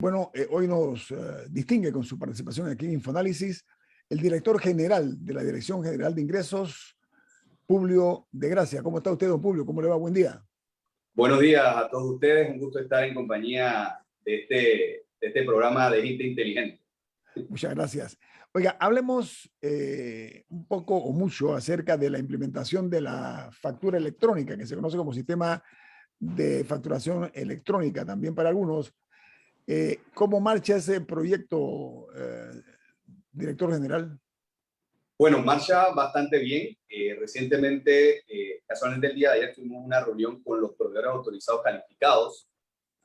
Bueno, hoy nos distingue con su participación aquí en Infoanálisis el director general de la Dirección General de Ingresos, Publio de Gracia. ¿Cómo está usted, don Publio? ¿Cómo le va? Buen día. Buenos días a todos ustedes. Un gusto estar en compañía de este programa de Gente Inteligente. Muchas gracias. Oiga, hablemos un poco o mucho acerca de la implementación de la factura electrónica, que se conoce como sistema de facturación electrónica, también para algunos. ¿Cómo marcha ese proyecto, director general? Bueno, marcha bastante bien. Recientemente, casualmente el día de ayer, tuvimos una reunión con los proveedores autorizados calificados,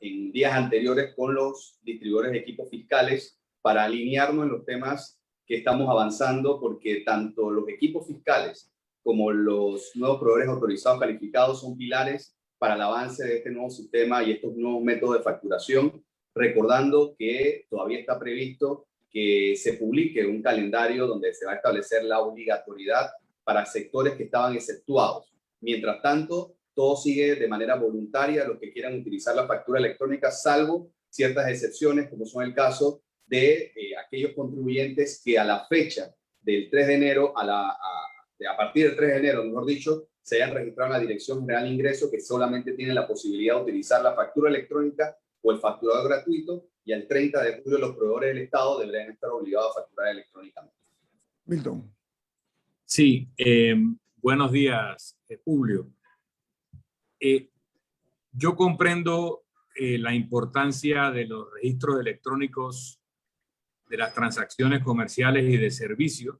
en días anteriores con los distribuidores de equipos fiscales, para alinearnos en los temas que estamos avanzando, porque tanto los equipos fiscales como los nuevos proveedores autorizados calificados son pilares para el avance de este nuevo sistema y estos nuevos métodos de facturación, recordando que todavía está previsto que se publique un calendario donde se va a establecer la obligatoriedad para sectores que estaban exceptuados. Mientras tanto, todo sigue de manera voluntaria los que quieran utilizar la factura electrónica, salvo ciertas excepciones, como son el caso de aquellos contribuyentes que a la fecha del 3 de enero, a partir del 3 de enero, mejor dicho, se hayan registrado en la Dirección General de Ingresos, que solamente tienen la posibilidad de utilizar la factura electrónica o el facturado gratuito, y al 30 de julio los proveedores del Estado deberían estar obligados a facturar electrónicamente. Milton. Sí, buenos días, Publio. Yo comprendo la importancia de los registros electrónicos de las transacciones comerciales y de servicios,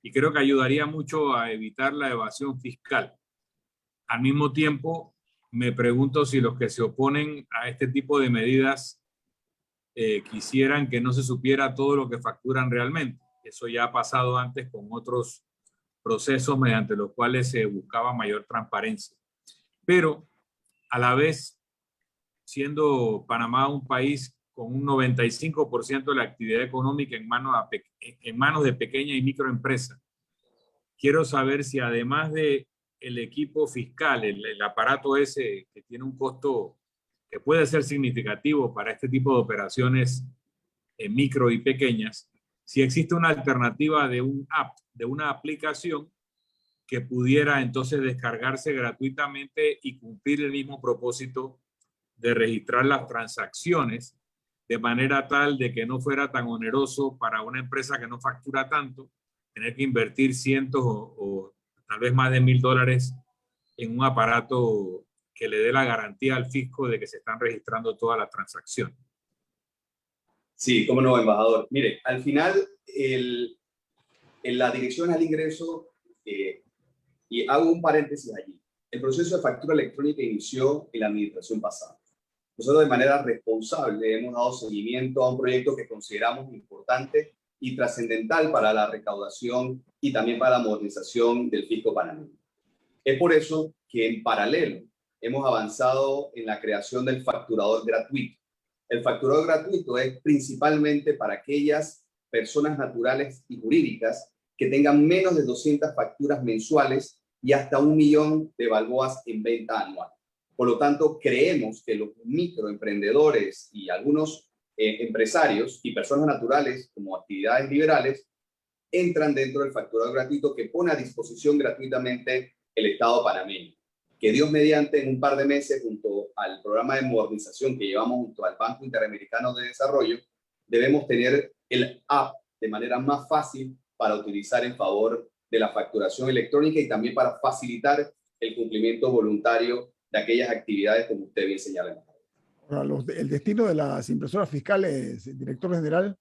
y creo que ayudaría mucho a evitar la evasión fiscal. Al mismo tiempo, me pregunto si los que se oponen a este tipo de medidas quisieran que no se supiera todo lo que facturan realmente. Eso ya ha pasado antes con otros procesos mediante los cuales se buscaba mayor transparencia. Pero a la vez, siendo Panamá un país con un 95% de la actividad económica en manos de pequeñas y microempresas, quiero saber si además de el equipo fiscal, el aparato ese que tiene un costo que puede ser significativo para este tipo de operaciones micro y pequeñas, si existe una alternativa de un app, de una aplicación que pudiera entonces descargarse gratuitamente y cumplir el mismo propósito de registrar las transacciones, de manera tal de que no fuera tan oneroso para una empresa que no factura tanto tener que invertir cientos o tal vez más de $1000 en un aparato que le dé la garantía al fisco de que se están registrando todas las transacciones. Sí, cómo no, embajador. Mire, al final, en la Dirección al Ingreso, y hago un paréntesis allí, el proceso de factura electrónica inició en la administración pasada. Nosotros de manera responsable hemos dado seguimiento a un proyecto que consideramos importante y trascendental para la recaudación y también para la modernización del fisco panameño. Es por eso que en paralelo hemos avanzado en la creación del facturador gratuito. El facturador gratuito es principalmente para aquellas personas naturales y jurídicas que tengan menos de 200 facturas mensuales y hasta 1 millón de balboas en venta anual. Por lo tanto, creemos que los microemprendedores y algunos empresarios y personas naturales como actividades liberales entran dentro del facturador gratuito que pone a disposición gratuitamente el Estado panameño. Que Dios mediante, en un par de meses, junto al programa de modernización que llevamos junto al Banco Interamericano de Desarrollo, debemos tener el app de manera más fácil para utilizar en favor de la facturación electrónica y también para facilitar el cumplimiento voluntario de aquellas actividades como usted bien señala. Ahora, el destino de las impresoras fiscales, director general.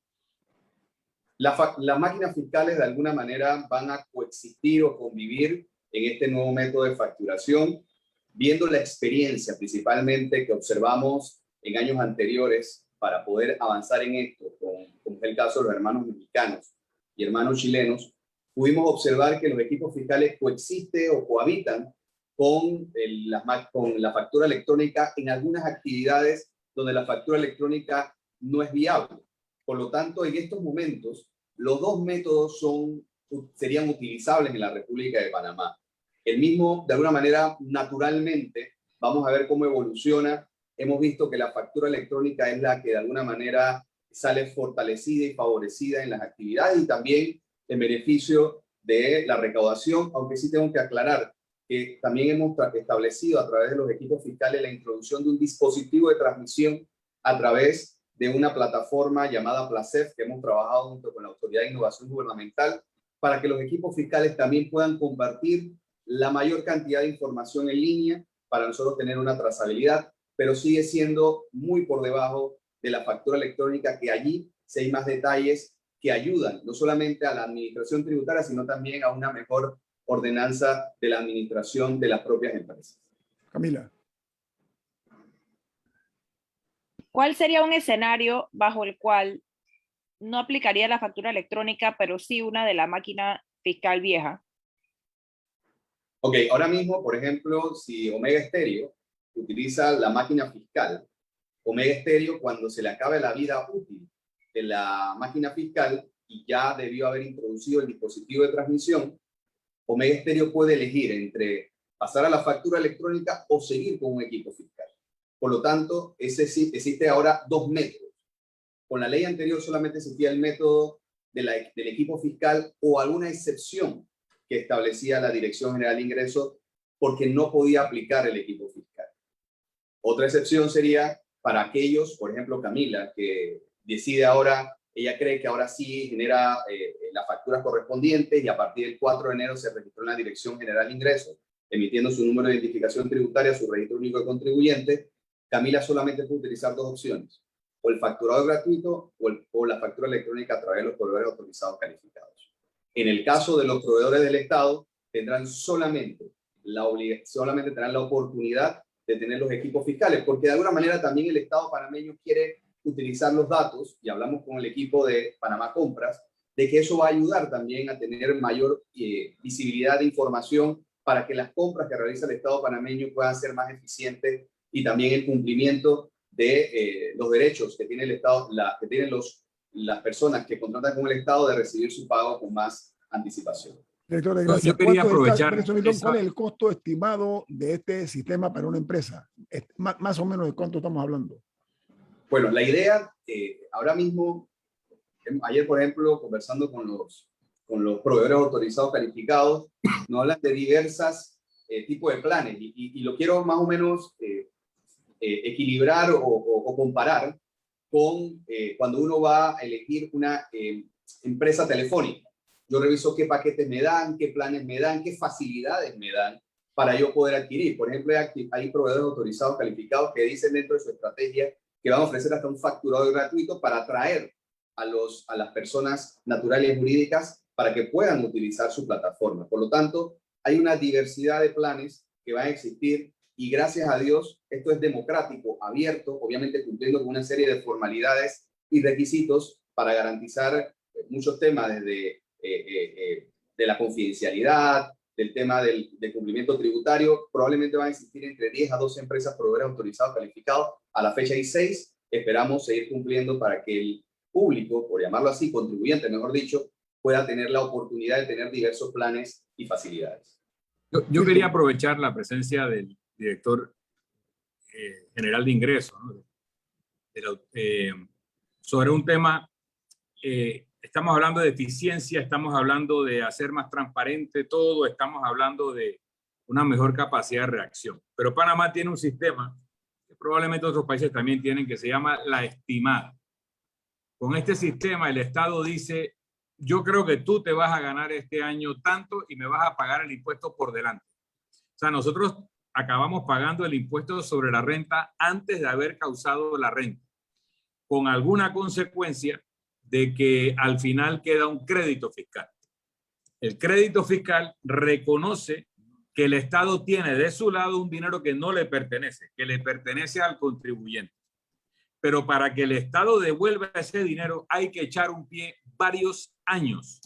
Las máquinas fiscales de alguna manera van a coexistir o convivir en este nuevo método de facturación, viendo la experiencia principalmente que observamos en años anteriores para poder avanzar en esto, como es el caso de los hermanos mexicanos y hermanos chilenos, pudimos observar que los equipos fiscales coexisten o cohabitan con la factura electrónica en algunas actividades donde la factura electrónica no es viable. Por lo tanto, en estos momentos, los dos métodos serían utilizables en la República de Panamá. El mismo, de alguna manera, naturalmente, vamos a ver cómo evoluciona hemos visto que la factura electrónica es la que de alguna manera sale fortalecida y favorecida en las actividades y también en beneficio de la recaudación, aunque sí tengo que aclarar que también hemos establecido a través de los equipos fiscales la introducción de un dispositivo de transmisión a través de una plataforma llamada Placef, que hemos trabajado junto con la Autoridad de Innovación Gubernamental, para que los equipos fiscales también puedan compartir la mayor cantidad de información en línea para nosotros tener una trazabilidad, pero sigue siendo muy por debajo de la factura electrónica, que allí sí hay más detalles que ayudan no solamente a la administración tributaria, sino también a una mejor ordenanza de la administración de las propias empresas. Camila. ¿Cuál sería un escenario bajo el cual no aplicaría la factura electrónica, pero sí una de la máquina fiscal vieja? Ok, ahora mismo, por ejemplo, si Omega Stereo utiliza la máquina fiscal, Omega Stereo, cuando se le acabe la vida útil de la máquina fiscal y ya debió haber introducido el dispositivo de transmisión, Omega Stereo puede elegir entre pasar a la factura electrónica o seguir con un equipo fiscal. Por lo tanto, existe ahora dos métodos. Con la ley anterior solamente existía el método del equipo fiscal o alguna excepción que establecía la Dirección General de Ingresos porque no podía aplicar el equipo fiscal. Otra excepción sería para aquellos, por ejemplo, Camila, que decide ahora, ella cree que ahora sí genera las facturas correspondientes y a partir del 4 de enero se registró en la Dirección General de Ingresos, emitiendo su número de identificación tributaria, su registro único de contribuyente. Camila solamente puede utilizar dos opciones, o el facturado gratuito o la factura electrónica a través de los proveedores autorizados calificados. En el caso de los proveedores del Estado, tendrán solamente tendrán la oportunidad de tener los equipos fiscales, porque de alguna manera también el Estado panameño quiere utilizar los datos, y hablamos con el equipo de Panamá Compras, de que eso va a ayudar también a tener mayor visibilidad de información para que las compras que realiza el Estado panameño puedan ser más eficientes y también el cumplimiento de los derechos que tiene el Estado, que tienen las personas que contratan con el Estado de recibir su pago con más anticipación. Director, gracias. Yo quería aprovechar ¿Cuál es el costo estimado de este sistema para una empresa? Más o menos, ¿de cuánto estamos hablando? Bueno, la idea, ahora mismo, ayer, por ejemplo, conversando con los proveedores autorizados calificados, nos hablan de diversas tipos de planes y lo quiero más o menos equilibrar o comparar con cuando uno va a elegir una empresa telefónica. Yo reviso qué paquetes me dan, qué planes me dan, qué facilidades me dan para yo poder adquirir. Por ejemplo, hay proveedores autorizados calificados que dicen dentro de su estrategia que van a ofrecer hasta un facturado gratuito para atraer a las personas naturales y jurídicas para que puedan utilizar su plataforma. Por lo tanto, hay una diversidad de planes que van a existir y gracias a Dios esto es democrático, abierto, obviamente cumpliendo con una serie de formalidades y requisitos para garantizar muchos temas desde de la confidencialidad, del tema del cumplimiento tributario. Probablemente van a existir entre 10 a 12 empresas proveedores autorizados calificados. A la fecha hay 6. Esperamos seguir cumpliendo para que el público, por llamarlo así, contribuyente, mejor dicho, pueda tener la oportunidad de tener diversos planes y facilidades. Yo quería aprovechar la presencia del director general de ingresos, ¿no? Sobre un tema, estamos hablando de eficiencia, estamos hablando de hacer más transparente todo, estamos hablando de una mejor capacidad de reacción. Pero Panamá tiene un sistema que probablemente otros países también tienen, que se llama la estimada. Con este sistema el Estado dice, yo creo que tú te vas a ganar este año tanto y me vas a pagar el impuesto por delante. O sea, nosotros acabamos pagando el impuesto sobre la renta antes de haber causado la renta, con alguna consecuencia de que al final queda un crédito fiscal. El crédito fiscal reconoce que el Estado tiene de su lado un dinero que no le pertenece, que le pertenece al contribuyente. Pero para que el Estado devuelva ese dinero hay que echar un pie varios años.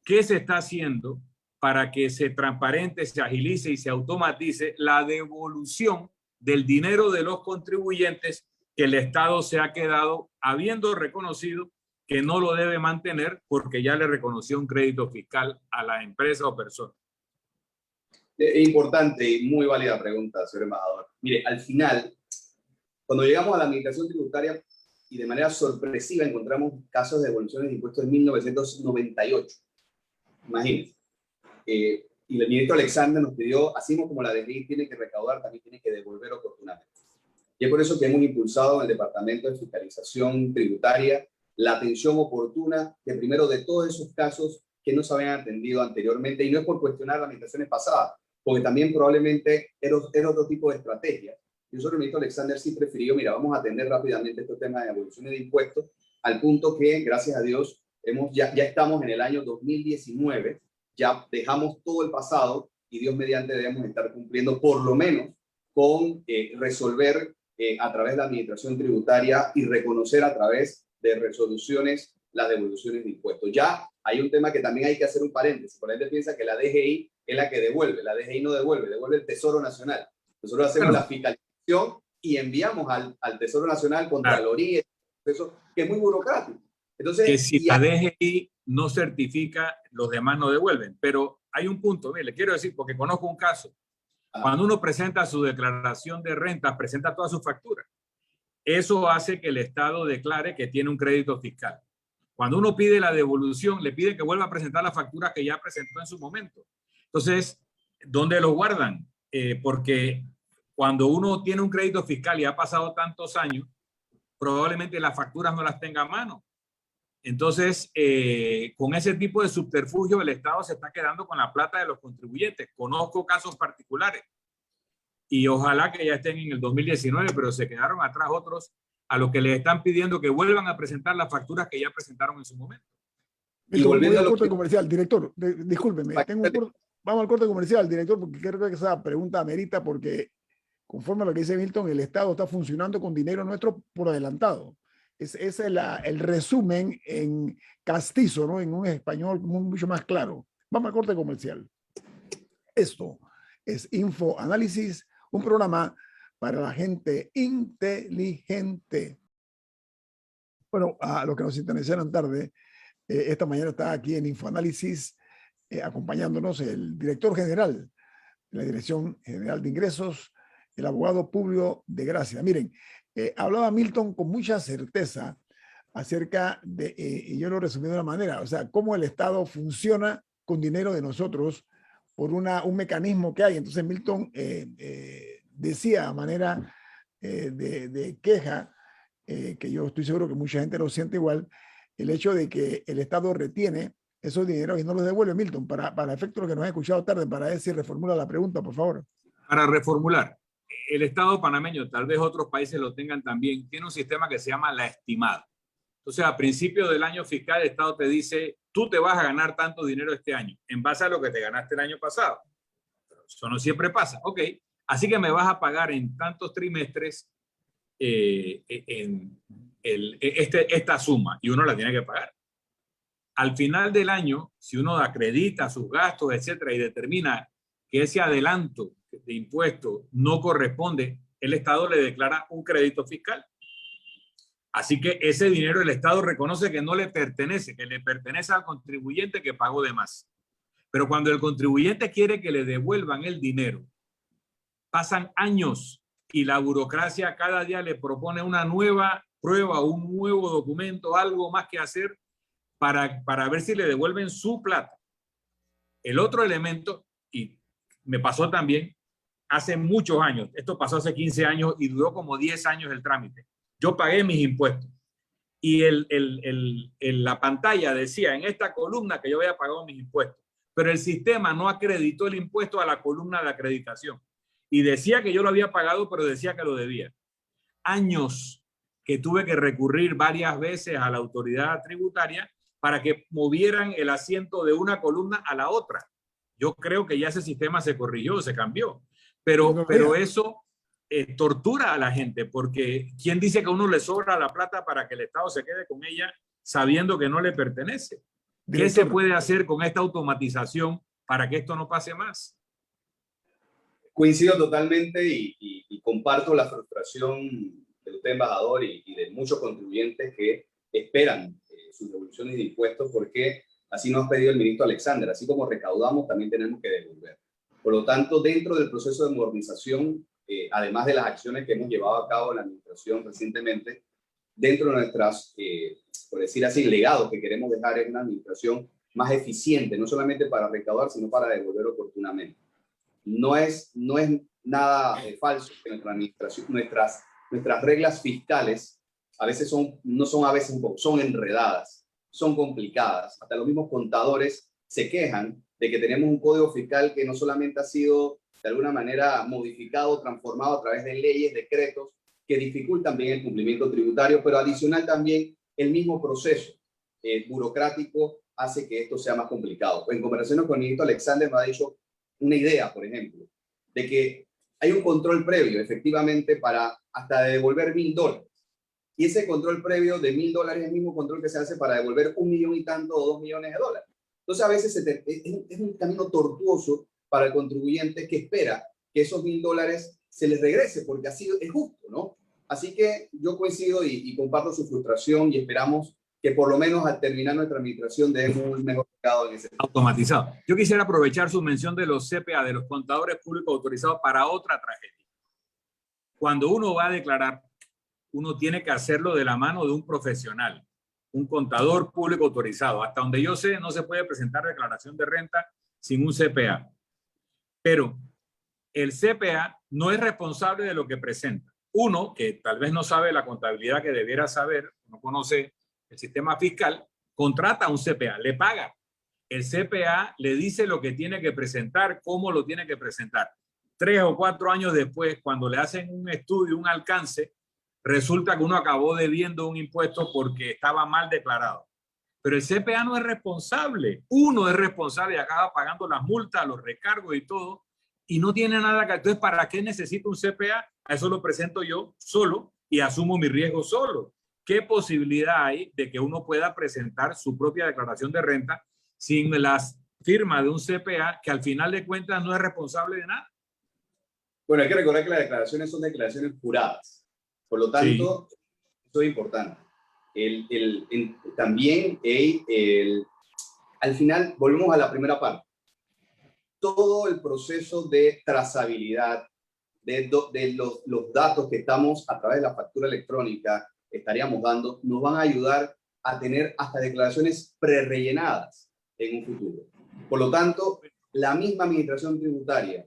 ¿Qué se está haciendo para que se transparente, se agilice y se automatice la devolución del dinero de los contribuyentes que el Estado se ha quedado habiendo reconocido que no lo debe mantener porque ya le reconoció un crédito fiscal a la empresa o persona? Importante y muy válida pregunta, señor embajador. Mire, al final, Cuando llegamos a la administración tributaria y de manera sorpresiva encontramos casos de devoluciones de impuestos en 1998. Imagínense. Y el ministro Alexander nos pidió, así como la DGI tiene que recaudar, también tiene que devolver oportunamente. Y es por eso que hemos impulsado en el Departamento de Fiscalización Tributaria la atención oportuna de primero de todos esos casos que no se habían atendido anteriormente, y no es por cuestionar las administraciones pasadas, porque también probablemente era otro tipo de estrategia. Y nosotros, el ministro Alexander sí prefirió, mira, vamos a atender rápidamente estos temas de devoluciones de impuestos, al punto que, gracias a Dios, ya estamos en el año 2019, ya dejamos todo el pasado, y Dios mediante debemos estar cumpliendo por lo menos con resolver a través de la administración tributaria y reconocer a través de resoluciones las devoluciones de impuestos. Ya hay un tema que también hay que hacer un paréntesis. Por la gente piensa que la DGI es la que devuelve. La DGI no devuelve, devuelve el Tesoro Nacional. Nosotros hacemos la fiscalización y enviamos al Tesoro Nacional Contraloría, eso que es muy burocrático. Entonces, que si la DGI no certifica, los demás no devuelven. Pero hay un punto, mire, le quiero decir, porque conozco un caso. Cuando uno presenta su declaración de renta, presenta todas sus facturas. Eso hace que el Estado declare que tiene un crédito fiscal. Cuando uno pide la devolución, le pide que vuelva a presentar la factura que ya presentó en su momento. Entonces, ¿dónde lo guardan? Porque cuando uno tiene un crédito fiscal y ha pasado tantos años, probablemente las facturas no las tenga a mano. Entonces, con ese tipo de subterfugio, el Estado se está quedando con la plata de los contribuyentes. Conozco casos particulares y ojalá que ya estén en el 2019, pero se quedaron atrás otros a los que les están pidiendo que vuelvan a presentar las facturas que ya presentaron en su momento. Y volviendo al corte comercial, director, discúlpeme, vamos al corte comercial, director, porque creo que esa pregunta amerita, porque conforme a lo que dice Milton, el Estado está funcionando con dinero nuestro por adelantado. Ese es el resumen en castizo, ¿no? En un español mucho más claro. Vamos al corte comercial. Esto es Info Análisis, un programa para la gente inteligente. Bueno, a los que nos sintonizaron tarde, esta mañana está aquí en Infoanálisis acompañándonos el director general de la Dirección General de Ingresos, el abogado Publio de Gracia. Miren, hablaba Milton con mucha certeza acerca de, y yo lo resumí de una manera, o sea, cómo el Estado funciona con dinero de nosotros por un mecanismo que hay. Entonces Milton decía a manera de queja, que yo estoy seguro que mucha gente lo siente igual, el hecho de que el Estado retiene esos dineros y no los devuelve. Milton, para efecto de lo que nos ha escuchado tarde, para ver si reformula la pregunta, por favor. Para reformular, el Estado panameño, tal vez otros países lo tengan también, tiene un sistema que se llama la estimada. Entonces, a principio del año fiscal, el Estado te dice, tú te vas a ganar tanto dinero este año, en base a lo que te ganaste el año pasado. Pero eso no siempre pasa. Ok, así que me vas a pagar en tantos trimestres esta suma, y uno la tiene que pagar. Al final del año, si uno acredita sus gastos, etcétera, y determina que ese adelanto de impuestos no corresponde, el Estado le declara un crédito fiscal. Así que ese dinero el Estado reconoce que no le pertenece, que le pertenece al contribuyente que pagó de más. Pero cuando el contribuyente quiere que le devuelvan el dinero, pasan años y la burocracia cada día le propone una nueva prueba, un nuevo documento, algo más que hacer para ver si le devuelven su plata. El otro elemento, y me pasó también hace muchos años, esto pasó hace 15 años y duró como 10 años el trámite. Yo pagué mis impuestos y la pantalla decía en esta columna que yo había pagado mis impuestos, pero el sistema no acreditó el impuesto a la columna de acreditación y decía que yo lo había pagado, pero decía que lo debía. Años que tuve que recurrir varias veces a la autoridad tributaria para que movieran el asiento de una columna a la otra. Yo creo que ya ese sistema se corrigió, se cambió, pero eso tortura a la gente, porque ¿quién dice que a uno le sobra la plata para que el Estado se quede con ella sabiendo que no le pertenece? ¿Qué se puede hacer con esta automatización para que esto no pase más? Coincido totalmente y comparto la frustración de usted, embajador, y de muchos contribuyentes que esperan sus devoluciones de impuestos, porque así nos ha pedido el ministro Alexander. Así como recaudamos, también tenemos que devolver. Por lo tanto, dentro del proceso de modernización, además de las acciones que hemos llevado a cabo en la administración recientemente, dentro de nuestras, por decir así, legados que queremos dejar es una administración más eficiente, no solamente para recaudar, sino para devolver oportunamente. No es nada falso que nuestra administración, nuestras reglas fiscales a veces son enredadas, son complicadas. Hasta los mismos contadores se quejan de que tenemos un código fiscal que no solamente ha sido de alguna manera modificado, transformado a través de leyes, decretos, que dificultan bien el cumplimiento tributario, pero adicional también el mismo proceso burocrático hace que esto sea más complicado. En conversaciones con el ministro Alexander me ha dicho una idea, por ejemplo, de que hay un control previo, efectivamente, para hasta devolver $1.000. Y ese control previo de $1.000 es el mismo control que se hace para devolver 1 millón y tanto o 2 millones de dólares. Entonces, a veces es un camino tortuoso para el contribuyente que espera que esos $1.000 se les regrese, porque así es justo, ¿no? Así que yo coincido y comparto su frustración y esperamos que por lo menos al terminar nuestra administración demos un mejor mercado en ese tema. Automatizado. Yo quisiera aprovechar su mención de los CPA, de los contadores públicos autorizados, para otra tragedia. Cuando uno va a declarar, uno tiene que hacerlo de la mano de un profesional, un contador público autorizado. Hasta donde yo sé, no se puede presentar declaración de renta sin un CPA. Pero el CPA no es responsable de lo que presenta. Uno, que tal vez no sabe la contabilidad que debiera saber, no conoce el sistema fiscal, contrata a un CPA, le paga. El CPA le dice lo que tiene que presentar, cómo lo tiene que presentar. 3 o 4 años después, cuando le hacen un estudio, un alcance, resulta que uno acabó debiendo un impuesto porque estaba mal declarado. Pero el CPA no es responsable. Uno es responsable y acaba pagando las multas, los recargos y todo, y no tiene nada que... Entonces, ¿para qué necesito un CPA? A eso lo presento yo solo y asumo mi riesgo solo. ¿Qué posibilidad hay de que uno pueda presentar su propia declaración de renta sin las firmas de un CPA que al final de cuentas no es responsable de nada? Bueno, hay que recordar que las declaraciones son declaraciones juradas. Por lo tanto, sí, eso es importante. También al final, volvemos a la primera parte. Todo el proceso de trazabilidad de los datos que estamos a través de la factura electrónica estaríamos dando, nos van a ayudar a tener hasta declaraciones prerellenadas en un futuro. Por lo tanto, la misma administración tributaria,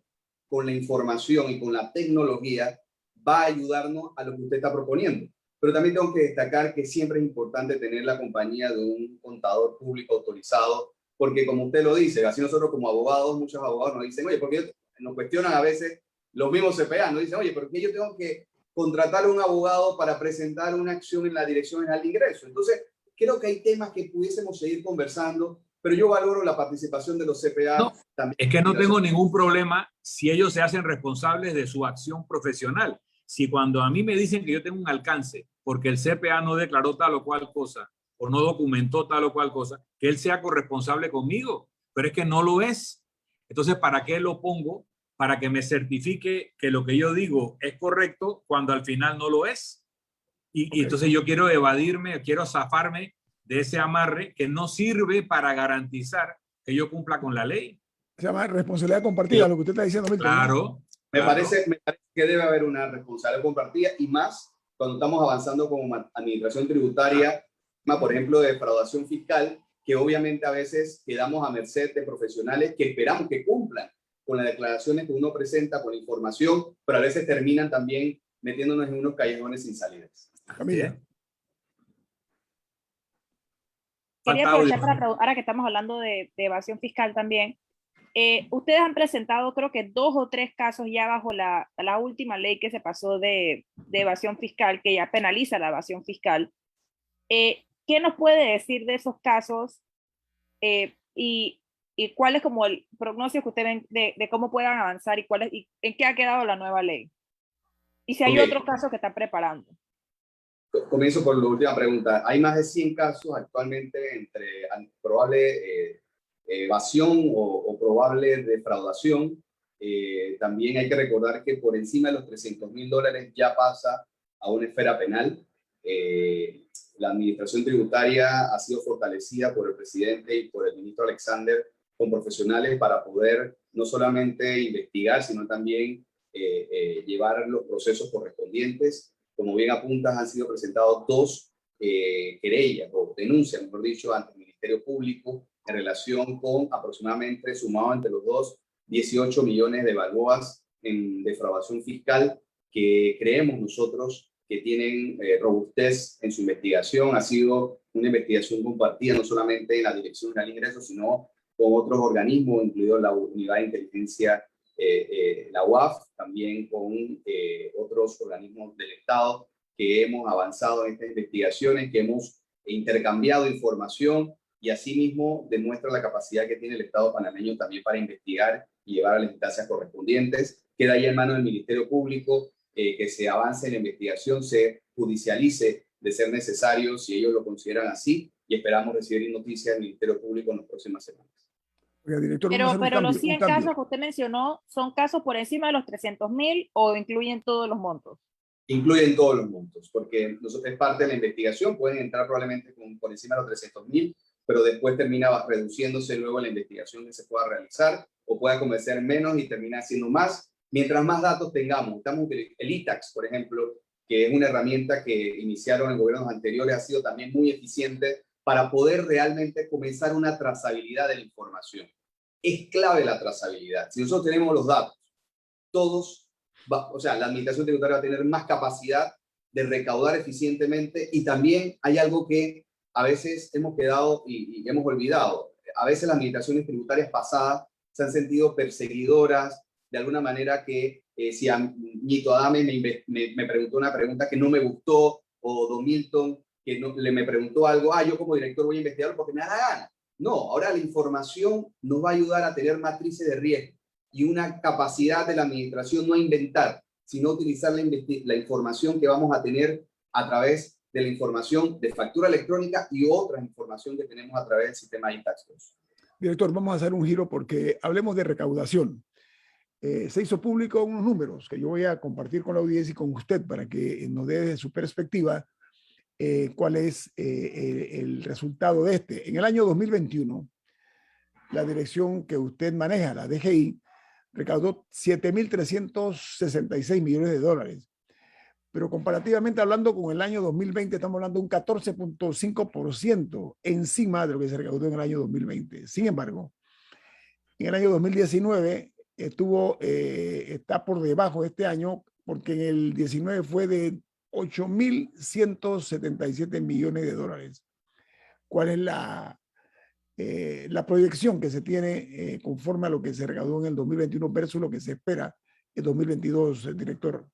con la información y con la tecnología, va a ayudarnos a lo que usted está proponiendo. Pero también tengo que destacar que siempre es importante tener la compañía de un contador público autorizado, porque como usted lo dice, así nosotros como abogados, muchos abogados nos dicen, oye, porque nos cuestionan a veces los mismos CPA, nos dicen, oye, ¿por qué yo tengo que contratar a un abogado para presentar una acción en la Dirección General de Ingresos? Entonces, creo que hay temas que pudiésemos seguir conversando, pero yo valoro la participación de los CPA. No, también. Es que no tengo ningún problema si ellos se hacen responsables de su acción profesional. Si cuando a mí me dicen que yo tengo un alcance porque el CPA no declaró tal o cual cosa o no documentó tal o cual cosa, que él sea corresponsable conmigo, pero es que no lo es. Entonces, ¿para qué lo pongo? Para que me certifique que lo que yo digo es correcto cuando al final no lo es. Y entonces yo quiero evadirme, quiero zafarme de ese amarre que no sirve para garantizar que yo cumpla con la ley. Se llama responsabilidad compartida, lo que usted está diciendo, Milton. Claro. Me parece que debe haber una responsabilidad compartida y más cuando estamos avanzando como administración tributaria, por ejemplo, de defraudación fiscal, que obviamente a veces quedamos a merced de profesionales que esperamos que cumplan con las declaraciones que uno presenta, con la información, pero a veces terminan también metiéndonos en unos callejones sin salidas. Camila. Quería aprovechar para ahora que estamos hablando de evasión fiscal también. Ustedes han presentado creo que 2 o 3 casos ya bajo la última ley que se pasó de evasión fiscal, que ya penaliza la evasión fiscal. ¿Qué nos puede decir de esos casos y cuál es como el pronóstico que ustedes ven de cómo puedan avanzar y en qué ha quedado la nueva ley? Y si hay otros casos que están preparando. Comienzo por la última pregunta. Hay más de 100 casos actualmente entre probable evasión o probable defraudación. También hay que recordar que por encima de los $300.000 ya pasa a una esfera penal. La administración tributaria ha sido fortalecida por el presidente y por el ministro Alexander con profesionales para poder no solamente investigar, sino también llevar los procesos correspondientes. Como bien apuntas, han sido presentados 2 querellas o denuncias, mejor dicho, ante el Ministerio Público en relación con aproximadamente, sumado entre los dos, 18 millones de balboas en defraudación fiscal que creemos nosotros que tienen robustez en su investigación. Ha sido una investigación compartida no solamente en la Dirección General de Ingresos, sino con otros organismos, incluido la Unidad de Inteligencia, la UAF, también con otros organismos del Estado, que hemos avanzado en estas investigaciones, que hemos intercambiado información y asimismo demuestra la capacidad que tiene el Estado panameño también para investigar y llevar a las instancias correspondientes. Queda ahí en manos del Ministerio Público que se avance en la investigación, se judicialice de ser necesario si ellos lo consideran así, y esperamos recibir noticias del Ministerio Público en las próximas semanas. Oiga, director, pero los 100 casos que usted mencionó, ¿son casos por encima de los 300.000 o incluyen todos los montos? Incluyen todos los montos, porque nosotros es parte de la investigación, pueden entrar probablemente por encima de los 300.000, pero después termina reduciéndose luego la investigación que se pueda realizar, o pueda convencer menos y termina siendo más. Mientras más datos tengamos, el ITAX, por ejemplo, que es una herramienta que iniciaron en gobiernos anteriores, ha sido también muy eficiente para poder realmente comenzar una trazabilidad de la información. Es clave la trazabilidad. Si nosotros tenemos los datos, todos, o sea, la administración tributaria va a tener más capacidad de recaudar eficientemente, y también hay algo que a veces hemos quedado y hemos olvidado. A veces las administraciones tributarias pasadas se han sentido perseguidoras, de alguna manera que si a Ñito Adame me preguntó una pregunta que no me gustó, o Don Milton que me preguntó algo, yo como director voy a investigarlo porque me da la gana. No, ahora la información nos va a ayudar a tener matrices de riesgo y una capacidad de la administración no a inventar, sino a utilizar la información que vamos a tener a través de la información de factura electrónica y otra información que tenemos a través del sistema iTax 2. Director, vamos a hacer un giro porque hablemos de recaudación. Se hizo público unos números que yo voy a compartir con la audiencia y con usted para que nos dé desde su perspectiva cuál es el resultado de este. En el año 2021, la dirección que usted maneja, la DGI, recaudó 7.366 millones de dólares. Pero comparativamente hablando con el año 2020, estamos hablando de un 14.5% encima de lo que se recaudó en el año 2020. Sin embargo, en el año 2019 está por debajo de este año, porque en el 19 fue de 8.177 millones de dólares. ¿Cuál es la proyección que se tiene conforme a lo que se recaudó en el 2021 versus lo que se espera en 2022, director?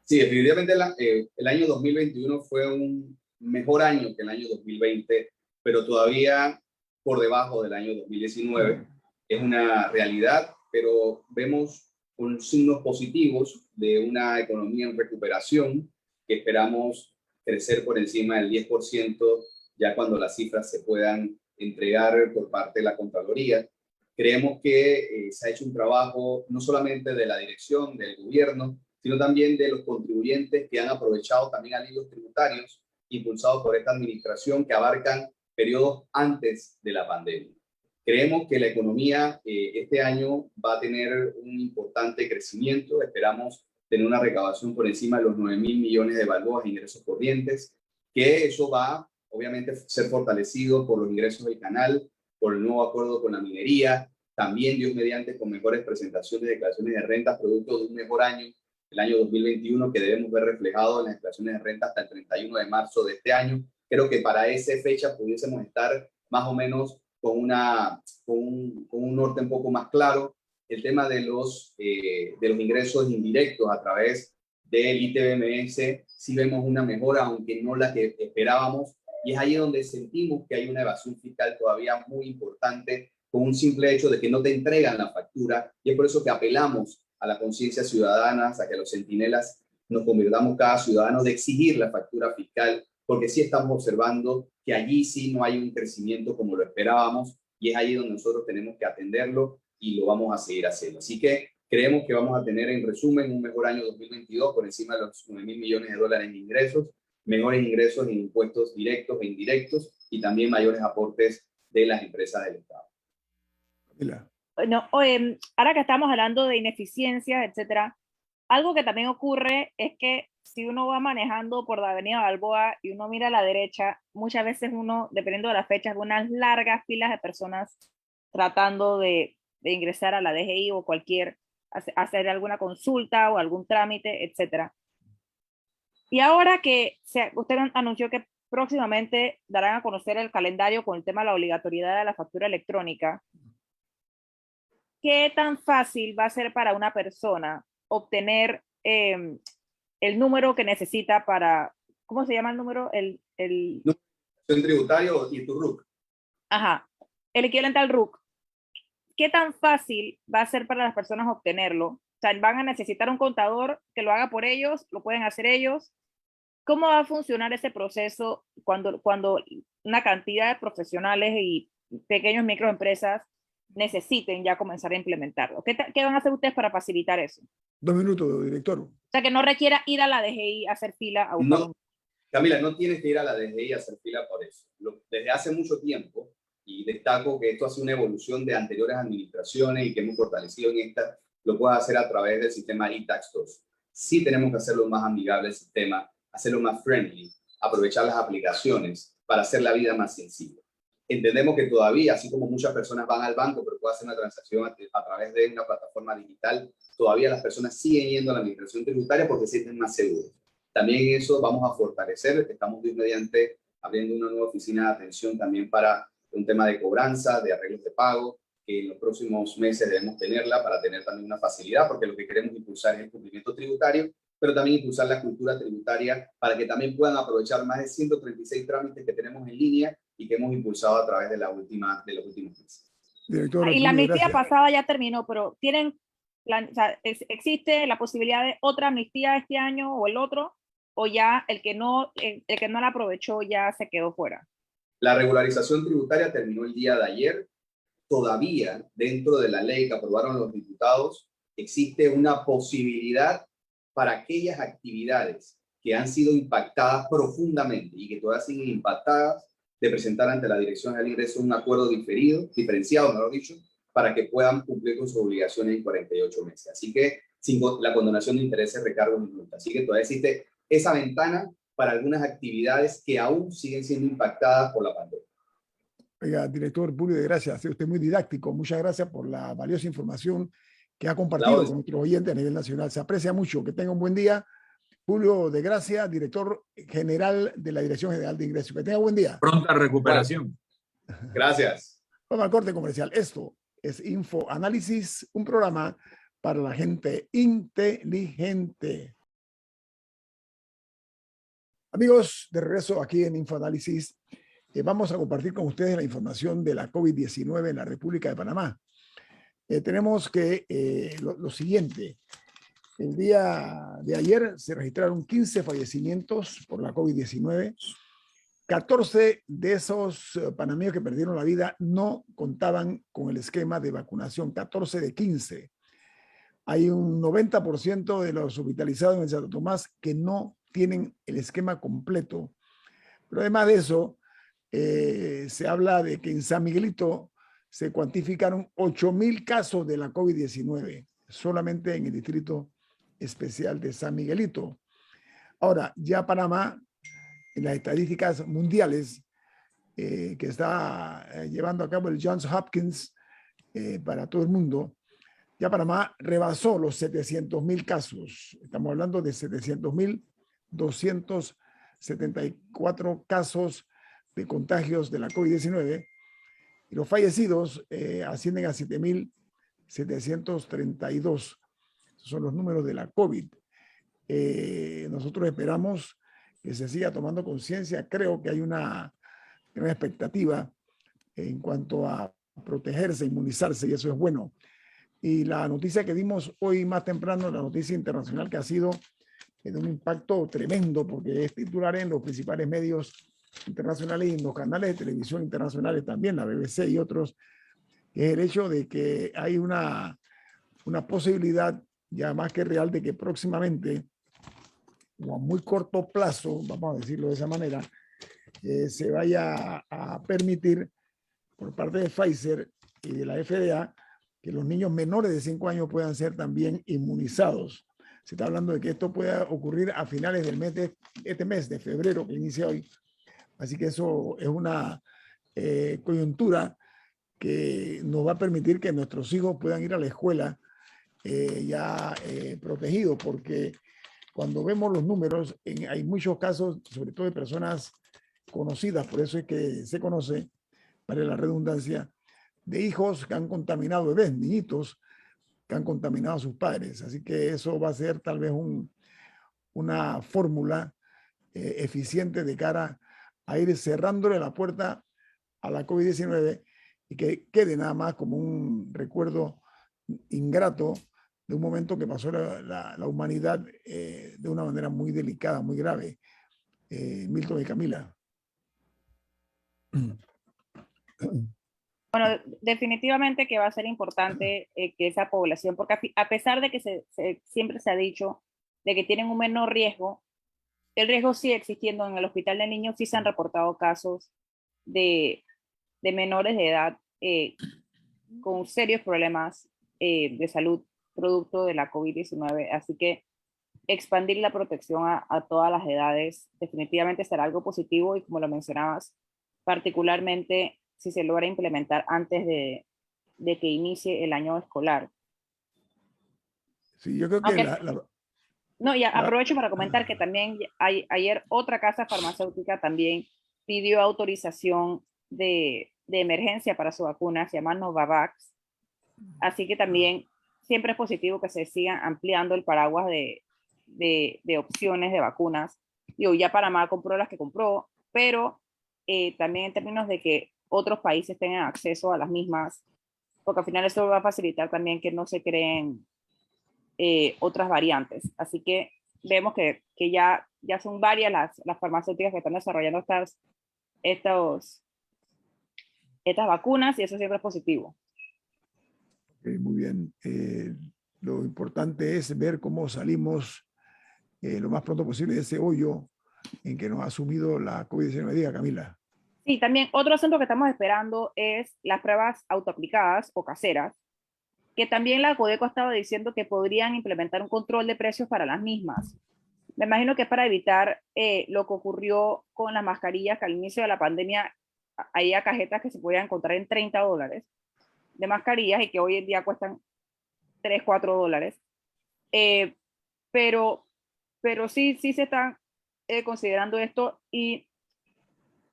Sí, definitivamente el año 2021 fue un mejor año que el año 2020, pero todavía por debajo del año 2019. Es una realidad, pero vemos con signos positivos de una economía en recuperación que esperamos crecer por encima del 10% ya cuando las cifras se puedan entregar por parte de la Contraloría. Creemos que se ha hecho un trabajo no solamente de la dirección, del gobierno, sino también de los contribuyentes que han aprovechado también alivios tributarios impulsados por esta administración que abarcan periodos antes de la pandemia. Creemos que la economía este año va a tener un importante crecimiento. Esperamos tener una recaudación por encima de los 9.000 millones de balboas de ingresos corrientes, que eso va obviamente a ser fortalecido por los ingresos del canal, por el nuevo acuerdo con la minería, también Dios mediante con mejores presentaciones de declaraciones de rentas producto de un mejor año, el año 2021, que debemos ver reflejado en las declaraciones de renta hasta el 31 de marzo de este año. Creo que para esa fecha pudiésemos estar más o menos con un norte un poco más claro. El tema de los ingresos indirectos a través del ITBMS, sí vemos una mejora, aunque no la que esperábamos, y es ahí donde sentimos que hay una evasión fiscal todavía muy importante, con un simple hecho de que no te entregan la factura, y es por eso que apelamos a la conciencia ciudadana, a que los centinelas nos convirtamos cada ciudadano de exigir la factura fiscal, porque sí estamos observando que allí sí no hay un crecimiento como lo esperábamos, y es ahí donde nosotros tenemos que atenderlo y lo vamos a seguir haciendo. Así que creemos que vamos a tener, en resumen, un mejor año 2022 por encima de los 9.000 millones de dólares en ingresos, mejores ingresos en impuestos directos e indirectos y también mayores aportes de las empresas del Estado. no, ahora que estamos hablando de ineficiencias, etcétera, algo que también ocurre es que si uno va manejando por la avenida Balboa y uno mira a la derecha, muchas veces uno, dependiendo de las fechas, ve unas largas filas de personas tratando de ingresar a la DGI o hacer alguna consulta o algún trámite, etcétera. Y ahora que usted anunció que próximamente darán a conocer el calendario con el tema de la obligatoriedad de la factura electrónica, ¿qué tan fácil va a ser para una persona obtener el número que necesita para, ¿cómo se llama el número? El tributario y tu RUC. Ajá, el equivalente al RUC. ¿Qué tan fácil va a ser para las personas obtenerlo? O sea, ¿van a necesitar un contador que lo haga por ellos? ¿Lo pueden hacer ellos? ¿Cómo va a funcionar ese proceso cuando una cantidad de profesionales y pequeños microempresas necesiten ya comenzar a implementarlo? ¿Qué van a hacer ustedes para facilitar eso? 2 minutos, director. O sea, que no requiera ir a la DGI a hacer fila a buscar No, Camila, no tienes que ir a la DGI a hacer fila por eso. Desde hace mucho tiempo, y destaco que esto ha sido una evolución de anteriores administraciones y que hemos fortalecido en esta, lo puedes hacer a través del sistema eTax 2. Sí tenemos que hacerlo más amigable el sistema, hacerlo más friendly, aprovechar las aplicaciones para hacer la vida más sencilla. Entendemos que todavía, así como muchas personas van al banco, pero pueden hacer una transacción a través de una plataforma digital, todavía las personas siguen yendo a la administración tributaria porque se sienten más seguros. También eso vamos a fortalecer. Estamos mediante abriendo una nueva oficina de atención también para un tema de cobranza, de arreglos de pago, que en los próximos meses debemos tenerla para tener también una facilidad, porque lo que queremos impulsar es el cumplimiento tributario, pero también impulsar la cultura tributaria para que también puedan aprovechar más de 136 trámites que tenemos en línea y que hemos impulsado a través de los últimos meses. Director, y la amnistía pasada ya terminó, pero ¿tienen o sea, existe la posibilidad de otra amnistía este año o el otro? ¿O ya el que no la aprovechó ya se quedó fuera? La regularización tributaria terminó el día de ayer. Todavía, dentro de la ley que aprobaron los diputados, existe una posibilidad para aquellas actividades que han sido impactadas profundamente y que todavía siguen impactadas, de presentar ante la Dirección del Ingreso un acuerdo diferenciado, mejor dicho, para que puedan cumplir con sus obligaciones en 48 meses. Así que, sin la condonación de intereses, recargos y multas. Así que todavía existe esa ventana para algunas actividades que aún siguen siendo impactadas por la pandemia. Oiga, director Publio de Gracia, ha sido usted muy didáctico. Muchas gracias por la valiosa información que ha compartido con nuestros oyentes a nivel nacional. Se aprecia mucho. Que tenga un buen día. Publio de Gracia, director general de la Dirección General de Ingresos. Que tenga buen día. Pronta recuperación. Gracias. Vamos al corte comercial. Esto es Info Análisis, un programa para la gente inteligente. Amigos, de regreso aquí en Infoanálisis, vamos a compartir con ustedes la información de la COVID-19 en la República de Panamá. Tenemos que lo siguiente. El día de ayer se registraron 15 fallecimientos por la COVID-19. 14 de esos panameños que perdieron la vida no contaban con el esquema de vacunación. 14 de 15. Hay un 90% de los hospitalizados en el Santo Tomás que no tienen el esquema completo. Pero además de eso, se habla de que en San Miguelito se cuantificaron 8,000 casos de la COVID-19, solamente en el Distrito Especial de San Miguelito. Ahora, ya Panamá, en las estadísticas mundiales que está llevando a cabo el Johns Hopkins para todo el mundo, ya Panamá rebasó los 700,000 casos. Estamos hablando de 700,274 casos de contagios de la COVID-19 y los fallecidos ascienden a 7,732. Esos son los números de la COVID. Nosotros esperamos que se siga tomando conciencia. Creo que hay una expectativa en cuanto a protegerse, inmunizarse, y eso es bueno. Y la noticia que dimos hoy más temprano, la noticia internacional, que ha sido de un impacto tremendo, porque es titular en los principales medios internacionales y en los canales de televisión internacionales también, la BBC y otros, que es el hecho de que hay una posibilidad ya más que real de que próximamente, o a muy corto plazo, vamos a decirlo de esa manera, se vaya a permitir por parte de Pfizer y de la FDA que los niños menores de 5 años puedan ser también inmunizados. Se está hablando de que esto pueda ocurrir a finales del mes este mes de febrero, que inicia hoy. Así que eso es una coyuntura que nos va a permitir que nuestros hijos puedan ir a la escuela ya protegidos, porque cuando vemos los números, hay muchos casos, sobre todo de personas conocidas, por eso es que se conoce, para la redundancia, de hijos que han contaminado bebés, niñitos, que han contaminado a sus padres. Así que eso va a ser tal vez una fórmula eficiente de cara a ir cerrándole la puerta a la COVID-19 y que quede nada más como un recuerdo ingrato de un momento que pasó la humanidad de una manera muy delicada, muy grave. Milton y Camila. Bueno, definitivamente que va a ser importante que esa población, porque a pesar de que siempre se ha dicho de que tienen un menor riesgo, el riesgo sigue existiendo. En el hospital de niños sí se han reportado casos de menores de edad con serios problemas de salud producto de la COVID-19. Así que expandir la protección a todas las edades definitivamente será algo positivo y, como lo mencionabas, particularmente si se logra implementar antes de que inicie el año escolar. Sí, yo creo que no, y aprovecho para comentar que también ayer otra casa farmacéutica también pidió autorización de emergencia para su vacuna, se llama Novavax. Así que también siempre es positivo que se siga ampliando el paraguas de opciones de vacunas. Digo, ya Panamá compró las que compró, pero también en términos de que otros países tengan acceso a las mismas, porque al final eso va a facilitar también que no se creen otras variantes. Así que vemos que ya son varias las farmacéuticas que están desarrollando estas vacunas, y eso siempre es positivo. Muy bien. Lo importante es ver cómo salimos lo más pronto posible de ese hoyo en que nos ha sumido la COVID-19. Diga, Camila. Sí, también otro asunto que estamos esperando es las pruebas autoaplicadas o caseras, que también la Codeco estaba diciendo que podrían implementar un control de precios para las mismas. Me imagino que es para evitar lo que ocurrió con las mascarillas, que al inicio de la pandemia había cajetas que se podían encontrar en $30 de mascarillas y que hoy en día cuestan $3, $4. Pero sí se están considerando esto, y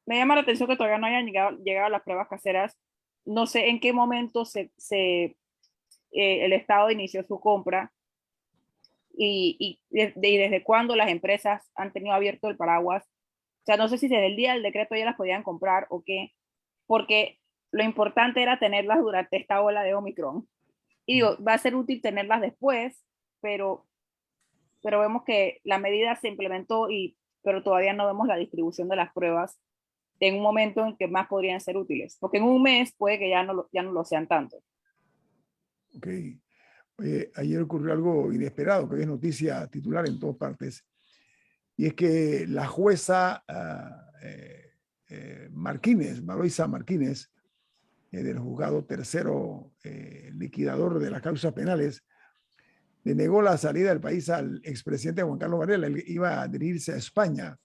me llama la atención que todavía no hayan llegado las pruebas caseras. No sé en qué momento el Estado inició su compra y desde cuándo las empresas han tenido abierto el paraguas. O sea, no sé si desde el día del decreto ya las podían comprar o qué, porque lo importante era tenerlas durante esta ola de Omicron. Y digo, va a ser útil tenerlas después, pero vemos que la medida se implementó, pero todavía no vemos la distribución de las pruebas en un momento en que más podrían ser útiles, porque en un mes puede que ya no lo sean tanto. Ok. Ayer ocurrió algo inesperado, que hoy es noticia titular en todas partes, y es que la jueza Martínez, Valoisa Martínez, del juzgado tercero liquidador de las causas penales, le negó la salida del país al expresidente Juan Carlos Varela. Él iba a dirigirse a España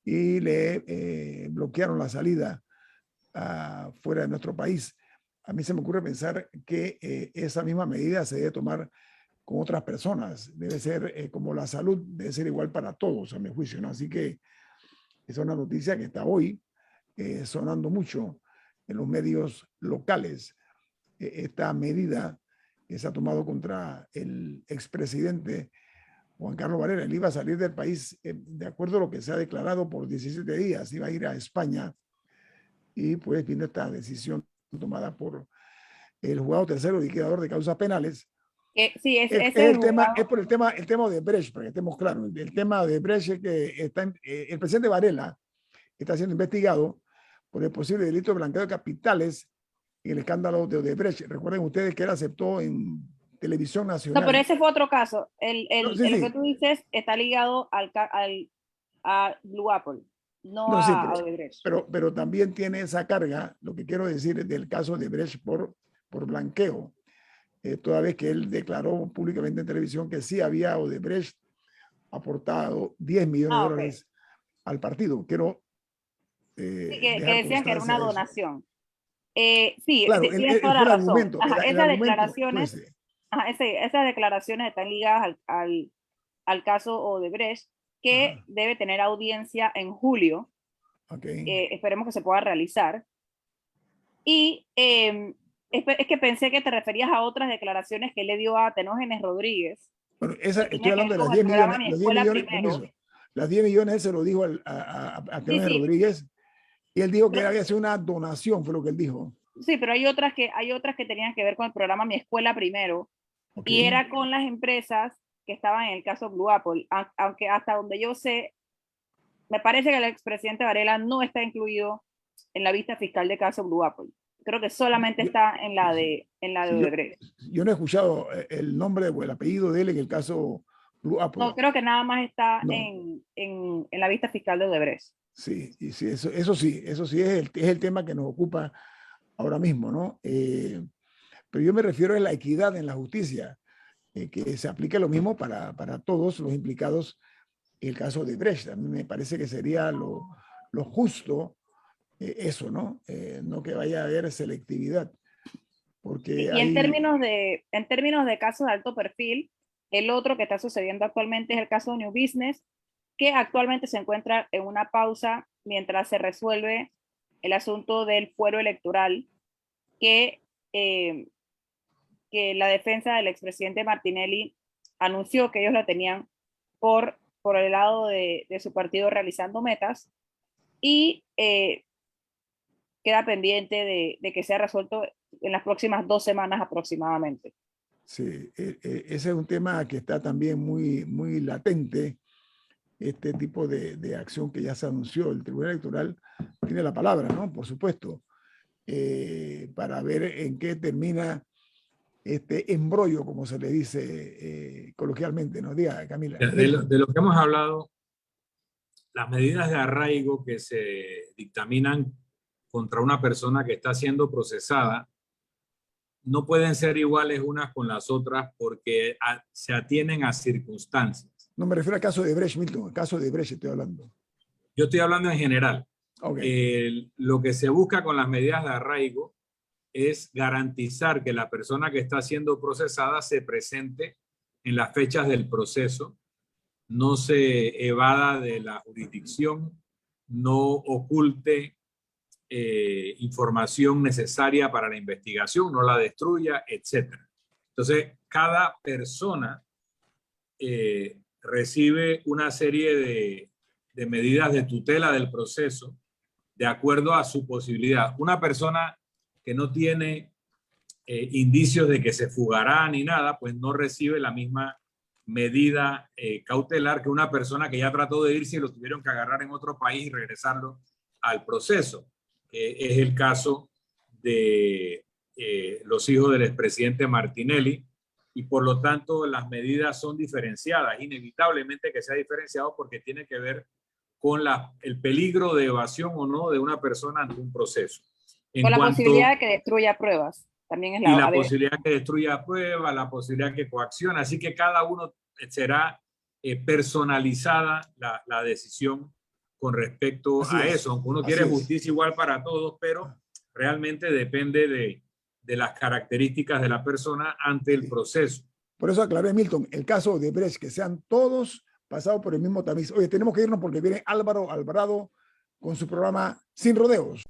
y le bloquearon la salida fuera de nuestro país. A mí se me ocurre pensar que esa misma medida se debe tomar con otras personas. Debe ser como la salud, debe ser igual para todos, a mi juicio, ¿no? Así que es una noticia que está hoy sonando mucho en los medios locales. Esta medida que se ha tomado contra el expresidente Juan Carlos Varela. Él iba a salir del país de acuerdo a lo que se ha declarado por 17 días, iba a ir a España, y pues viene esta decisión tomada por el juzgado tercero liquidador de causas penales. Sí, es por el tema de Brecht, para que estemos claros. El tema de Brecht es que el presidente Varela está siendo investigado por el posible delito de blanqueo de capitales en el escándalo de Odebrecht. Recuerden ustedes que él aceptó en televisión nacional. No, pero ese fue otro caso. El que tú dices está ligado a Blue Apple, no a Odebrecht. Pero también tiene esa carga, lo que quiero decir, del caso de Odebrecht por blanqueo. toda vez que él declaró públicamente en televisión que sí había Odebrecht aportado 10 millones de dólares al partido. Quiero Sí, que dejar decían que era una constancia de eso. donación. Sí, Claro, tienes toda fue el la razón. argumento. Ajá, El esas argumento fue declaraciones, ese. ajá, esas declaraciones están ligadas al caso Odebrecht, que Ajá. debe tener audiencia en julio. Okay. Esperemos que se pueda realizar. Y es que pensé que te referías a otras declaraciones que le dio a Tenógenes Rodríguez. Bueno, Que estoy tenía que hablando ver de las con 10 el programa millones, Mi los 10 Escuela millones, Primero. permiso, las 10 millones él se lo dijo a Sí, Tenógenes sí. Rodríguez, y él dijo que Pero- había sido una donación, fue lo que él dijo. Sí, pero hay otras que tenían que ver con el programa Mi Escuela Primero, Ok. y era con las empresas que estaban en el caso Blue Apple, aunque hasta donde yo sé, me parece que el expresidente Varela no está incluido en la vista fiscal de caso Blue Apple. Creo que solamente está en la de Sí, Odebrecht. yo no he escuchado el nombre o el apellido de él en el caso Blue Apple. No, creo que nada más está No. en la vista fiscal de Odebrecht. Sí, y sí, eso sí es el tema que nos ocupa ahora mismo, ¿no? Pero yo me refiero a la equidad en la justicia, que se aplique lo mismo para todos los implicados en el caso de Brecht. A mí me parece que sería lo justo eso, ¿no? No que vaya a haber selectividad, porque Y hay... en términos de casos de alto perfil, el otro que está sucediendo actualmente es el caso de New Business, que actualmente se encuentra en una pausa mientras se resuelve el asunto del fuero electoral que, eh, que la defensa del expresidente Martinelli anunció que ellos la tenían por el lado de su partido realizando metas, y queda pendiente de que sea resuelto en las próximas 2 semanas aproximadamente. Sí, ese es un tema que está también muy latente, este tipo de acción que ya se anunció. El Tribunal Electoral tiene la palabra, ¿no? Por supuesto, para ver en qué termina este embrollo, como se le dice coloquialmente, ¿no? Diga, Camila. De lo que hemos hablado, las medidas de arraigo que se dictaminan contra una persona que está siendo procesada no pueden ser iguales unas con las otras porque se atienen a circunstancias. No me refiero al caso de Brecht, Milton, el caso de Brecht estoy hablando. Yo estoy hablando en general. Okay. Lo que se busca con las medidas de arraigo es garantizar que la persona que está siendo procesada se presente en las fechas del proceso, no se evada de la jurisdicción, no oculte información necesaria para la investigación, no la destruya, etc. Entonces, cada persona recibe una serie de medidas de tutela del proceso de acuerdo a su posibilidad. Una persona que no tiene indicios de que se fugará ni nada, pues no recibe la misma medida cautelar que una persona que ya trató de irse y lo tuvieron que agarrar en otro país y regresarlo al proceso. Es el caso de los hijos del expresidente Martinelli, y por lo tanto las medidas son diferenciadas, inevitablemente que sea diferenciado porque tiene que ver con el peligro de evasión o no de una persona ante un proceso. Con la posibilidad de que destruya pruebas, también es la posibilidad que destruya pruebas, la posibilidad que coacciona, así que cada uno será personalizada la decisión con respecto a eso, aunque uno quiere justicia igual para todos, pero realmente depende de las características de la persona ante el proceso. Por eso aclaré, Milton, el caso de Brecht, que sean todos pasados por el mismo tamiz. Oye, tenemos que irnos porque viene Álvaro Alvarado con su programa Sin Rodeos.